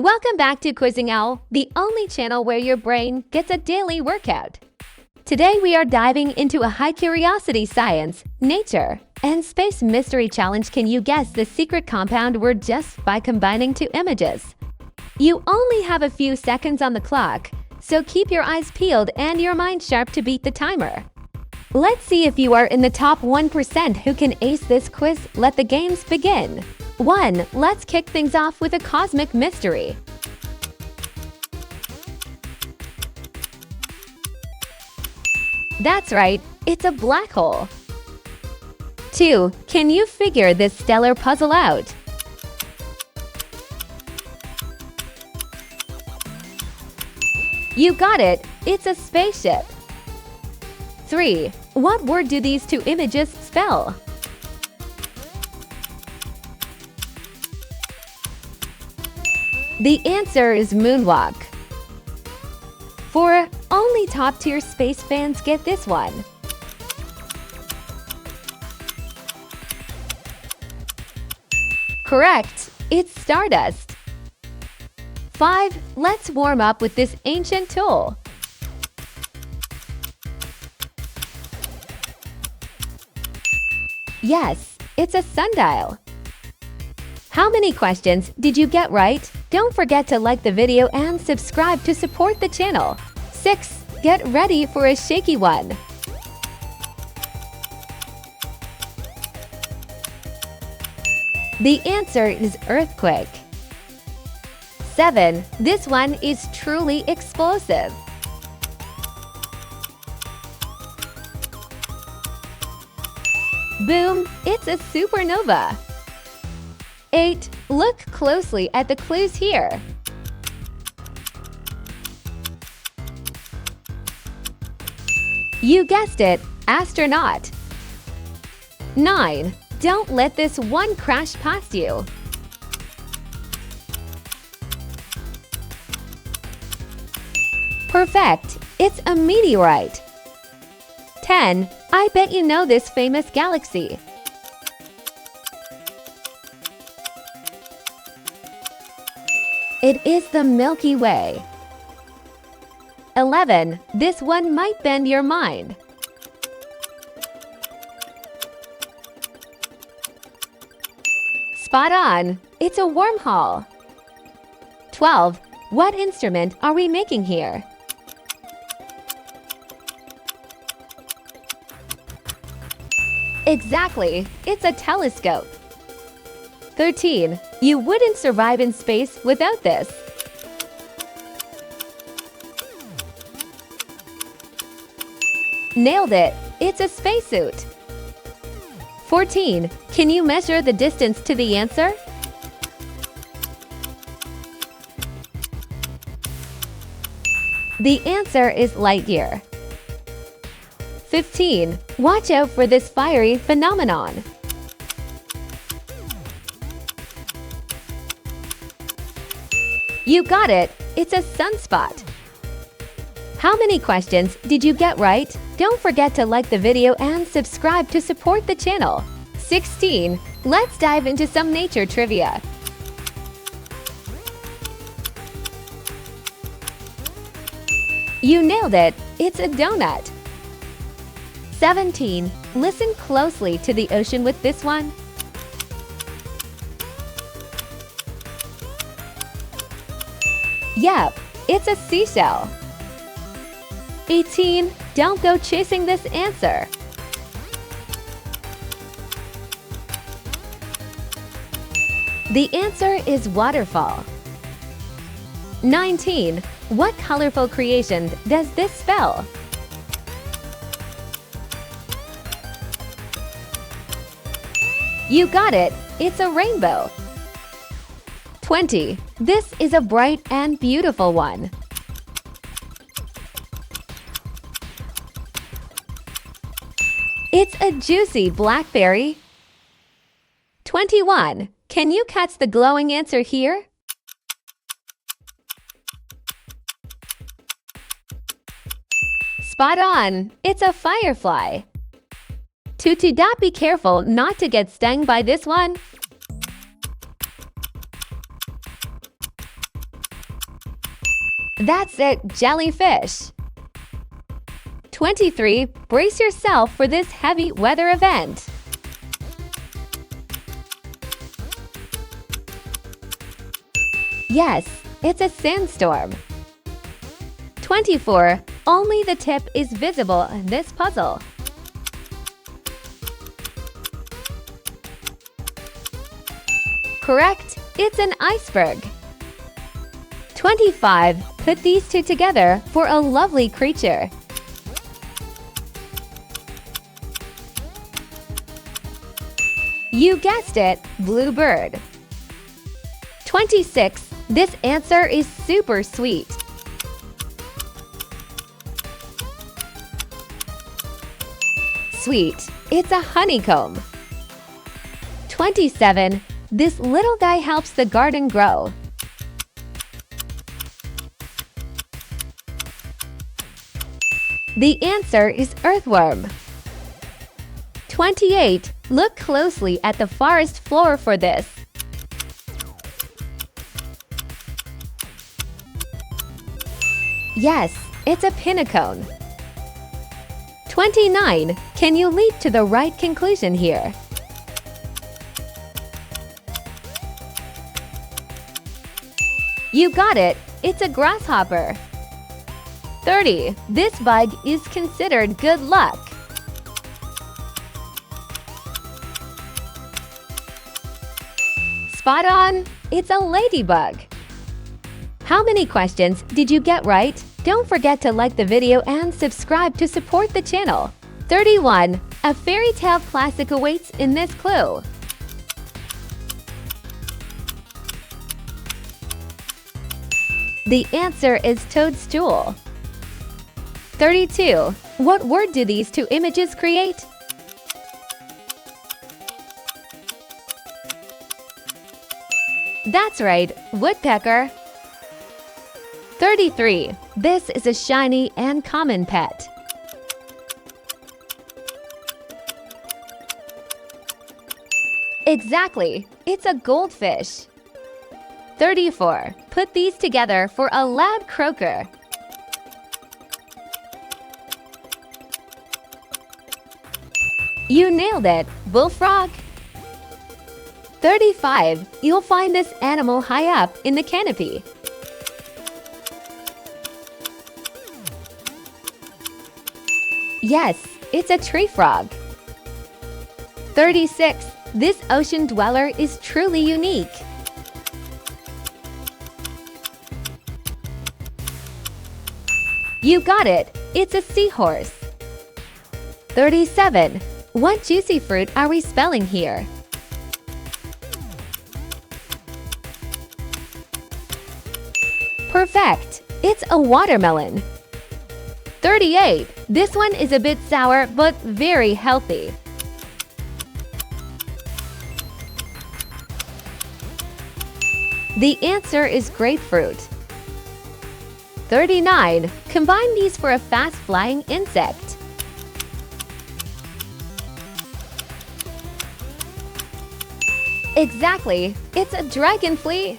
Welcome back to Quizzing Owl, the only channel where your brain gets a daily workout. Today we are diving into a high curiosity science, nature, and space mystery challenge. Can you guess the secret compound word just by combining two images? You only have a few seconds on the clock, so keep your eyes peeled and your mind sharp to beat the timer. Let's see if you are in the top 1% who can ace this quiz. Let the games begin. 1. Let's kick things off with a cosmic mystery. That's right, it's a black hole. 2. Can you figure this stellar puzzle out? You got it, it's a spaceship. 3. What word do these two images spell? The answer is moonwalk. 4. Only top-tier space fans get this one. Correct, it's stardust. 5. Let's warm up with this ancient tool. Yes, it's a sundial. How many questions did you get right? Don't forget to like the video and subscribe to support the channel. 6. Get ready for a shaky one. The answer is earthquake. 7. This one is truly explosive. Boom! It's a supernova. 8. Look closely at the clues here. You guessed it, astronaut. 9. Don't let this one crash past you. Perfect, it's a meteorite. 10. I bet you know this famous galaxy. It is the Milky Way. 11. This one might bend your mind. Spot on! It's a wormhole. 12. What instrument are we making here? Exactly! It's a telescope. 13. You wouldn't survive in space without this. Nailed it! It's a spacesuit. 14. Can you measure the distance to the answer? The answer is light year. 15. Watch out for this fiery phenomenon. You got it! It's a sunspot. How many questions did you get right? Don't forget to like the video and subscribe to support the channel. 16. Let's dive into some nature trivia. You nailed it! It's a donut. 17. Listen closely to the ocean with this one. Yep, it's a seashell. 18. Don't go chasing this answer. The answer is waterfall. 19. What colorful creation does this spell? You got it! It's a rainbow. 20. This is a bright and beautiful one. It's a juicy blackberry. 21. Can you catch the glowing answer here? Spot on! It's a firefly. Tutu-dot, be careful not to get stung by this one. That's it, jellyfish. 23. Brace yourself for this heavy weather event. Yes, it's a sandstorm. 24. Only the tip is visible in this puzzle. Correct, it's an iceberg. 25. Put these two together for a lovely creature. You guessed it, bluebird. 26. This answer is super sweet. Sweet, it's a honeycomb. 27. This little guy helps the garden grow. The answer is earthworm. 28. Look closely at the forest floor for this. Yes, it's a pinnacone. 29. Can you leap to the right conclusion here? You got it! It's a grasshopper. 30. This bug is considered good luck. Spot on! It's a ladybug. How many questions did you get right? Don't forget to like the video and subscribe to support the channel. 31. A fairy tale classic awaits in this clue. The answer is toadstool. 32. What word do these two images create? That's right, woodpecker. 33. This is a shiny and common pet. Exactly, it's a goldfish. 34. Put these together for a loud croaker. You nailed it, bullfrog. 35. You'll find this animal high up in the canopy. Yes, it's a tree frog. 36. This ocean dweller is truly unique. You got it! It's a seahorse. 37. What juicy fruit are we spelling here? Perfect! It's a watermelon. 38. This one is a bit sour but very healthy. The answer is grapefruit. 39. Combine these for a fast-flying insect. Exactly, it's a dragonfly.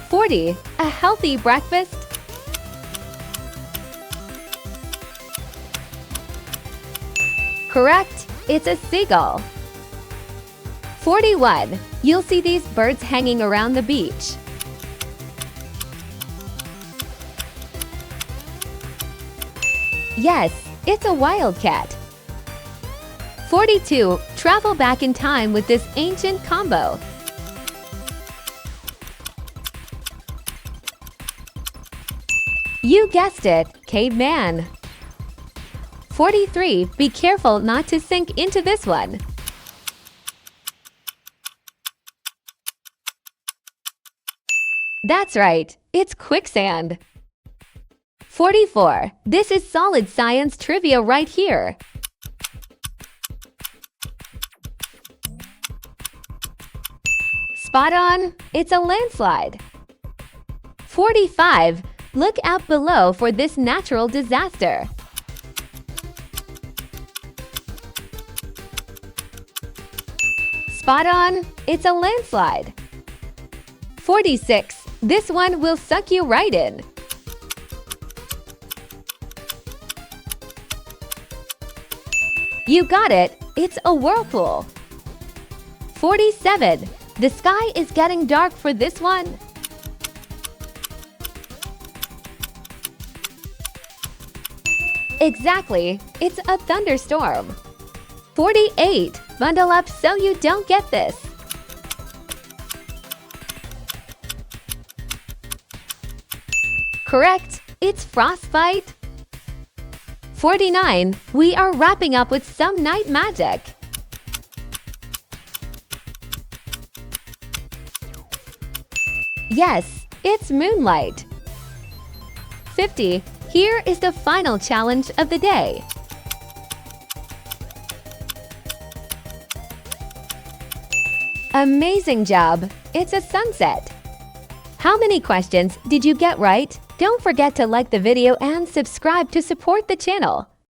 40. A healthy breakfast. Correct, it's a seagull. 41. You'll see these birds hanging around the beach. Yes, it's a wildcat. 42. Travel back in time with this ancient combo. You guessed it, caveman. 43. Be careful not to sink into this one. That's right, it's quicksand. 44. This is solid science trivia right here. Spot on, it's a landslide. 45. Look out below for this natural disaster. Spot on, it's a landslide. 46. This one will suck you right in. You got it! It's a whirlpool. 47. The sky is getting dark for this one. Exactly, it's a thunderstorm. 48. Bundle up so you don't get this. Correct, it's frostbite. 49. We are wrapping up with some night magic. Yes, it's moonlight. 50. Here is the final challenge of the day. Amazing job! It's a sunset. How many questions did you get right? Don't forget to like the video and subscribe to support the channel.